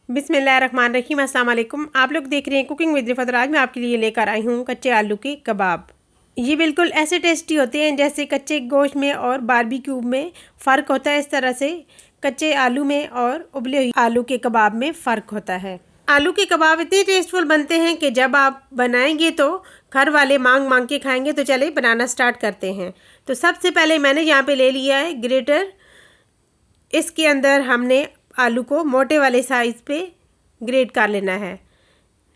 बिस्मिल्लाहिर्रहमानिर्रहीम। अस्सलाम वालेकुम। आप लोग देख रहे हैं कुकिंग विद रिफत। आज मैं आपके लिए लेकर आई हूँ कच्चे आलू के कबाब। ये बिल्कुल ऐसे टेस्टी होते हैं जैसे कच्चे गोश्त में और बारबेक्यू में फ़र्क होता है, इस तरह से कच्चे आलू में और उबले हुए आलू के कबाब में फ़र्क होता है। आलू के कबाब इतने टेस्टफुल बनते हैं कि जब आप बनाएंगे तो घर वाले मांग मांग के खाएंगे। तो चले बनाना स्टार्ट करते हैं। तो सबसे पहले मैंने यहाँ पे ले लिया है ग्रेटर। इसके अंदर हमने आलू को मोटे वाले साइज़ पे ग्रेट कर लेना है।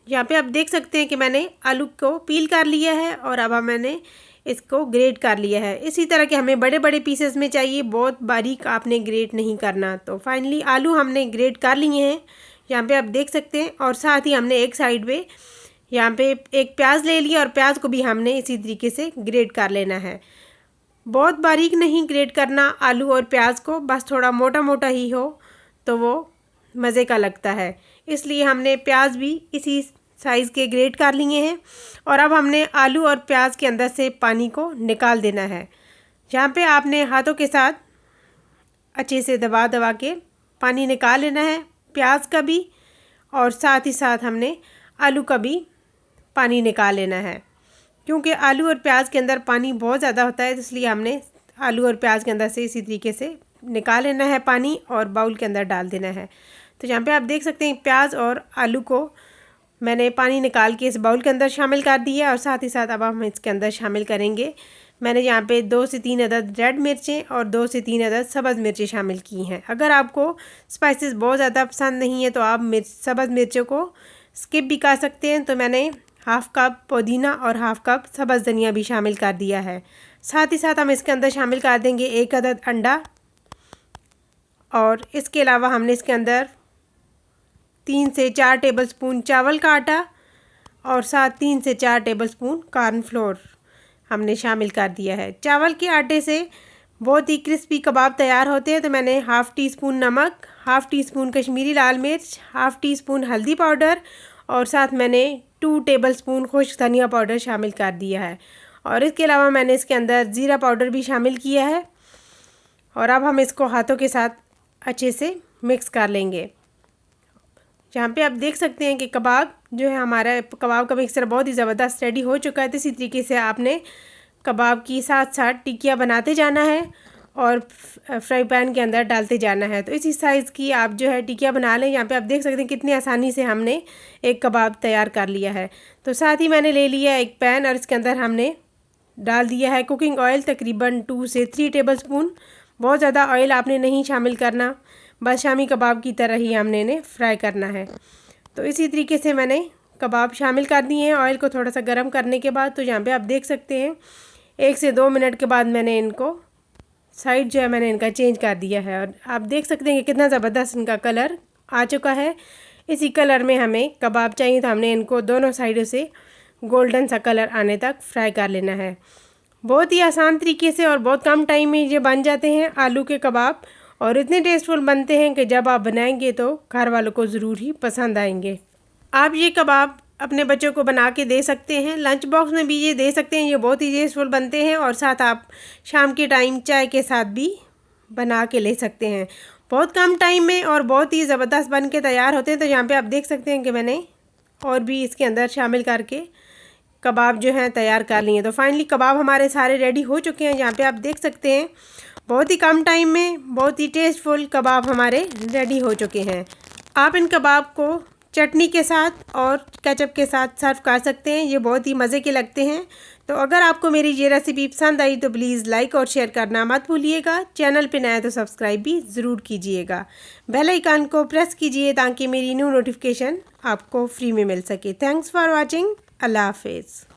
यहाँ पे आप देख सकते हैं कि मैंने आलू को पील कर लिया है और अब मैंने इसको ग्रेट कर लिया है। इसी तरह के हमें बड़े बड़े पीसेस में चाहिए, बहुत बारीक आपने ग्रेट नहीं करना। तो फाइनली आलू हमने ग्रेट कर लिए हैं, यहाँ पे आप देख सकते हैं। और साथ ही हमने एक साइड पे यहाँ पे एक प्याज ले लिया और प्याज को भी हमने इसी तरीके से ग्रेट कर लेना है। बहुत बारीक नहीं ग्रेट करना आलू और प्याज को, बस थोड़ा मोटा मोटा ही हो तो वो मज़े का लगता है। इसलिए हमने प्याज भी इसी साइज़ के ग्रेट कर लिए हैं। और अब हमने आलू और प्याज के अंदर से पानी को निकाल देना है। यहाँ पे आपने हाथों के साथ अच्छे से दबा दबा के पानी निकाल लेना है, प्याज का भी और साथ ही साथ हमने आलू का भी पानी निकाल लेना है। क्योंकि आलू और प्याज के अंदर पानी बहुत ज़्यादा होता है, तो इसलिए हमने आलू और प्याज के अंदर से इसी तरीके से निकाल लेना है पानी और बाउल के अंदर डाल देना है। तो यहाँ पे आप देख सकते हैं प्याज और आलू को मैंने पानी निकाल के इस बाउल के अंदर शामिल कर दिया और साथ ही साथ अब हम इसके अंदर शामिल करेंगे। मैंने यहाँ पे 2 से 3 अदद रेड मिर्चें और 2 से 3 अदद सब्ज़ मिर्चें शामिल की हैं। अगर आपको स्पाइसेस बहुत ज़्यादा पसंद नहीं है तो आप सब्ज़ मिर्चों को स्किप भी कर सकते हैं। तो मैंने हाफ़ कप पुदीना और हाफ़ कप सब्ज़ धनिया भी शामिल कर दिया है। साथ ही साथ हम इसके अंदर शामिल कर देंगे 1 अदद अंडा और इसके अलावा हमने इसके अंदर 3 से 4 टेबलस्पून चावल का आटा और साथ 3 से 4 टेबलस्पून कॉर्नफ्लोर हमने शामिल कर दिया है। चावल के आटे से बहुत ही क्रिस्पी कबाब तैयार होते हैं। तो मैंने हाफ़ टी स्पून नमक, हाफ़ टी स्पून कश्मीरी लाल मिर्च, हाफ़ टी स्पून हल्दी पाउडर और साथ मैंने 2 टेबलस्पून खुश्क धनिया पाउडर शामिल कर दिया है। और इसके अलावा मैंने इसके अंदर ज़ीरा पाउडर भी शामिल किया है। और अब हम इसको हाथों के साथ अच्छे से मिक्स कर लेंगे। यहाँ पे आप देख सकते हैं कि कबाब जो है, हमारा कबाब का मिक्सचर बहुत ही ज़बरदस्त रेडी हो चुका है। तो इसी तरीके से आपने कबाब की साथ साथ टिक्कियाँ बनाते जाना है और फ्राई पैन के अंदर डालते जाना है। तो इसी साइज़ की आप जो है टिक्कियाँ बना लें। यहाँ पे आप देख सकते हैं कितनी आसानी से हमने एक कबाब तैयार कर लिया है। तो साथ ही मैंने ले लिया एक पैन और इसके अंदर हमने डाल दिया है कुकिंग ऑयल, तकरीबन 2 से 3 टेबलस्पून। बहुत ज़्यादा ऑयल आपने नहीं शामिल करना, बस शामी कबाब की तरह ही हमने इन्हें फ्राई करना है। तो इसी तरीके से मैंने कबाब शामिल कर दिए हैं ऑयल को थोड़ा सा गर्म करने के बाद। तो यहाँ पे आप देख सकते हैं 1 से 2 मिनट के बाद मैंने इनको साइड जो है मैंने इनका चेंज कर दिया है। और आप देख सकते हैं कि कितना ज़बरदस्त इनका कलर आ चुका है। इसी कलर में हमें कबाब चाहिए, तो हमने इनको दोनों साइडों से गोल्डन सा कलर आने तक फ्राई कर लेना है। बहुत ही आसान तरीके से और बहुत कम टाइम में ये बन जाते हैं आलू के कबाब और इतने टेस्टफुल बनते हैं कि जब आप बनाएंगे तो घर वालों को ज़रूर ही पसंद आएंगे। आप ये कबाब अपने बच्चों को बना के दे सकते हैं, लंच बॉक्स में भी ये दे सकते हैं। ये बहुत ही टेस्टफुल बनते हैं और साथ आप शाम के टाइम चाय के साथ भी बना के ले सकते हैं। बहुत कम टाइम में और बहुत ही ज़बरदस्त बन के तैयार होते हैं। तो यहाँ पर आप देख सकते हैं कि मैंने और भी इसके अंदर शामिल करके कबाब जो हैं तैयार कर लिए। तो फाइनली कबाब हमारे सारे रेडी हो चुके हैं। यहाँ पे आप देख सकते हैं बहुत ही कम टाइम में बहुत ही टेस्टफुल कबाब हमारे रेडी हो चुके हैं। आप इन कबाब को चटनी के साथ और केचप के साथ सर्व कर सकते हैं, ये बहुत ही मज़े के लगते हैं। तो अगर आपको मेरी ये रेसिपी पसंद आई तो प्लीज़ लाइक और शेयर करना मत भूलिएगा। चैनल पे नया तो सब्सक्राइब भी ज़रूर कीजिएगा। बेल आइकन को प्रेस कीजिए ताकि मेरी न्यू नोटिफिकेशन आपको फ्री में मिल सके। Thanks for watching. अल्लाह हाफिज़।